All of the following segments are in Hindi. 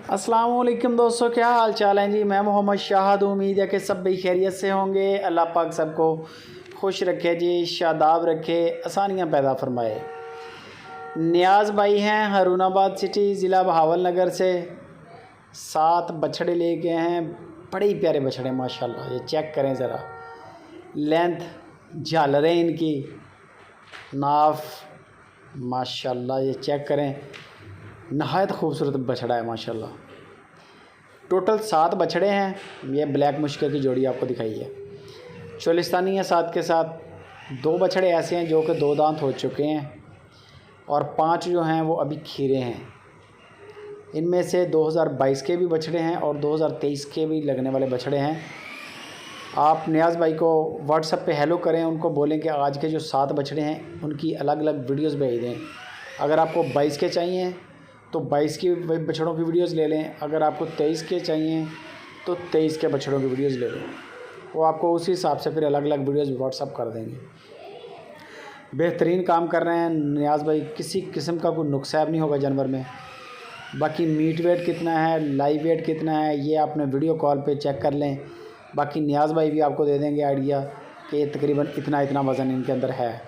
अस्सलाम वालेकुम दोस्तों, क्या हाल चाल है जी। मैं मोहम्मद शाहद, उम्मीद है कि सब भी खैरियत से होंगे। अल्लाह पाक सबको खुश रखे जी, शादाब रखे, आसानियाँ पैदा फरमाए। नियाज़ भाई हैं हारूनाबाद सिटी, ज़िला बहावल नगर से 7 बछड़े ले गए हैं। बड़े ही प्यारे बछड़े माशाल्लाह, ये चेक करें ज़रा, लेंथ झालरें इनकी, नाफ माशाल्लाह, ये चेक करें, नहायत खूबसूरत बछड़ा है माशाल्लाह। टोटल 7 बछड़े हैं। ये ब्लैक मुश्किल की जोड़ी आपको दिखाई है, चोलिस्तानी है। साथ के साथ 2 बछड़े ऐसे हैं जो कि 2 दांत हो चुके हैं और 5 जो हैं वो अभी खीरे हैं। इनमें से 2022 के भी बछड़े हैं और 2023 के भी लगने वाले बछड़े हैं। आप नियाज़ भाई को व्हाट्सएप पे हेलो करें, उनको बोलें कि आज के जो 7 बछड़े हैं उनकी अलग अलग वीडियोस भेज दें। अगर आपको 22 के चाहिए तो 22 की बछड़ों की वीडियोस ले लें, अगर आपको 23 के चाहिए तो 23 के बछड़ों की वीडियोस ले लें। वो आपको उसी हिसाब से फिर अलग अलग वीडियोस व्हाट्सएप कर देंगे। बेहतरीन काम कर रहे हैं नियाज़ भाई, किसी किस्म का कोई नुकसान नहीं होगा जानवर में। बाकी मीट वेट कितना है, लाइव वेट कितना है, ये आपने वीडियो कॉल पे चेक कर लें। बाकी नियाज़ भाई भी आपको दे देंगे आइडिया कि ये तकरीबन इतना इतना वज़न इनके अंदर है।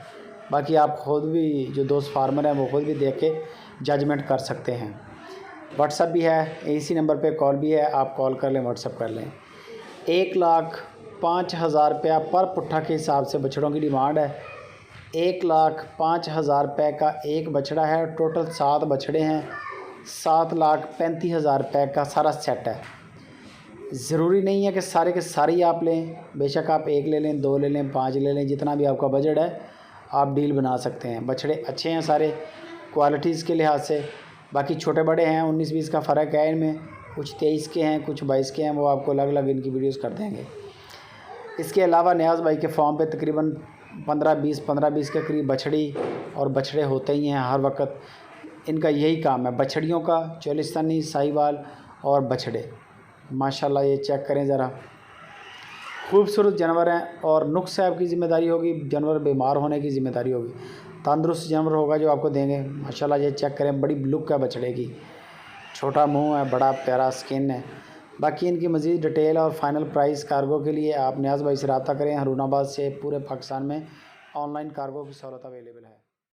बाकी आप ख़ुद भी, जो दोस्त फार्मर हैं, वो ख़ुद भी देख के जजमेंट कर सकते हैं। व्हाट्सएप भी है, इसी नंबर पे कॉल भी है, आप कॉल कर लें, व्हाट्सएप कर लें। 1,05,000 रुपया पर पुट्ठा के हिसाब से बछड़ों की डिमांड है। 1,05,000 रुपये का एक बछड़ा है। टोटल 7 बछड़े हैं, 7,35,000 रुपये का सारा सेट है। ज़रूरी नहीं है कि सारे के सारे ही आप लें, बेशक आप 1 ले लें, 2 ले लें, 5 ले लें, जितना भी आपका बजट है आप डील बना सकते हैं। बछड़े अच्छे हैं सारे क्वालिटीज़ के लिहाज से। बाकी छोटे बड़े हैं, 19-20 का फ़र्क है इनमें, कुछ 23 के हैं, कुछ 22 के हैं, वो आपको अलग अलग इनकी वीडियोस कर देंगे। इसके अलावा नियाज़ भाई के फार्म पे तकरीबन 15-20 के करीब बछड़ी और बछड़े होते ही हैं हर वक्त। इनका यही काम है, बछड़ियों का, चोलिस्तानी, साहिवाल और बछड़े। माशाल्लाह, ये चेक करें ज़रा, खूबसूरत जानवर हैं और नुक्स से आपकी ज़िम्मेदारी होगी, जानवर बीमार होने की ज़िम्मेदारी होगी। तंदुरुस्त जानवर होगा जो आपको देंगे। माशाल्लाह, ये चेक करें, बड़ी लुक है बछड़े की, छोटा मुंह है, बड़ा प्यारा स्किन है। बाकी इनकी मज़ीद डिटेल और फाइनल प्राइस कार्गो के लिए आप नियाज़ भाई से रब्ता करें। हारूनाबाद से पूरे पाकिस्तान में ऑनलाइन कार्गो की सहूलत अवेलेबल है।